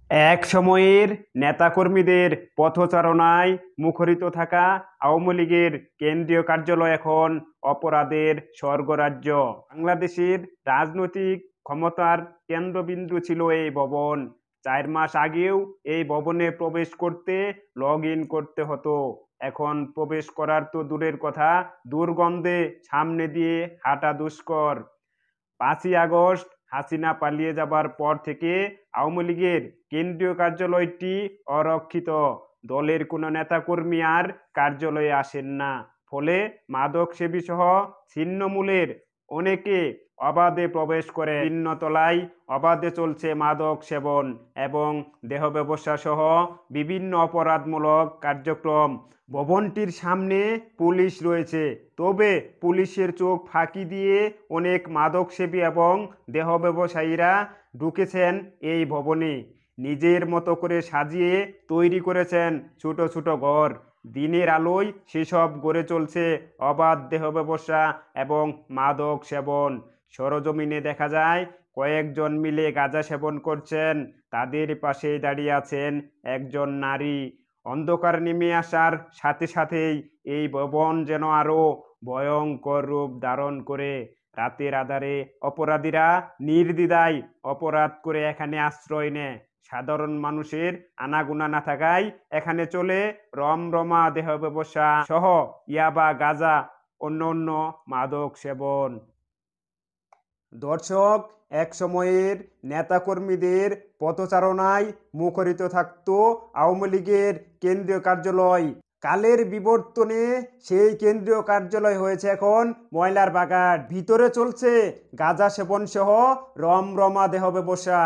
এক সময়ের নেতাকর্মীদের পথচারণায় মুখরিত থাকা আওয়ামী লীগের কেন্দ্রীয় কার্যালয় এখন অপরাধের স্বর্গরাজ্য। বাংলাদেশের রাজনৈতিক ক্ষমতার কেন্দ্রবিন্দু ছিল এই ভবন। 4 মাস আগেও এই ভবনে প্রবেশ করতে লগ ইন করতে হতো। এখন প্রবেশ করার তো দূরের কথা, দুর্গন্ধে সামনে দিয়ে হাঁটা দুষ্কর। 5ই আগস্ট হাসিনা পালিয়ে যাবার পর থেকে আওয়ামী লীগের কেন্দ্রীয় কার্যালয়টি অরক্ষিত। দলের কোনো নেতাকর্মী আর কার্যালয়ে আসেন না। ফলে মাদকসেবী সহ ছিন্নমূলের অনেকে অবাধে প্রবেশ করে। তলায় অবাধে চলছে মাদক সেবন এবং দেহ ব্যবসা সহ বিভিন্ন অপরাধমূলক কার্যক্রম। ভবনটির সামনে পুলিশ রয়েছে, তবে পুলিশের চোখ ফাঁকি দিয়ে অনেক মাদকসেবী এবং দেহ ব্যবসায়ীরা ঢুকেছেন এই ভবনে। নিজের মতো করে সাজিয়ে তৈরি করেছেন ছোট ছোট ঘর। দিনের আলোয় সেসব গড়ে চলছে অবাধ দেহ ব্যবসা এবং মাদক সেবন। সরজমিনে দেখা যায় কয়েকজন মিলে গাঁজা সেবন করছেন, তাদের পাশে দাঁড়িয়ে আছেন একজন নারী। অন্ধকার নেমে আসার সাথে সাথেই এই ভবন যেন আরো ভয়ঙ্কর রূপ ধারণ করে। রাতের আধারে অপরাধীরা নির্দ্বিধায় অপরাধ করে এখানে আশ্রয় নেয়। সাধারণ মানুষের আনাগোনা না থাকায় এখানে চলে রমরমা দেহ ব্যবসা সহ ইয়াবা, গাঁজা, অন্য মাদক সেবন। দর্শক, এক সময়ের নেতাকর্মীদের পথচারণায় মুখরিত থাকত আওয়ামী লীগের কেন্দ্রীয় কার্যালয়। কালের বিবর্তনে সেই কেন্দ্রীয় কার্যালয় হয়েছে এখন ময়লার বাগান। ভিতরে চলছে গাঁজা সেবন সহ রমরমা দেহ ব্যবসা।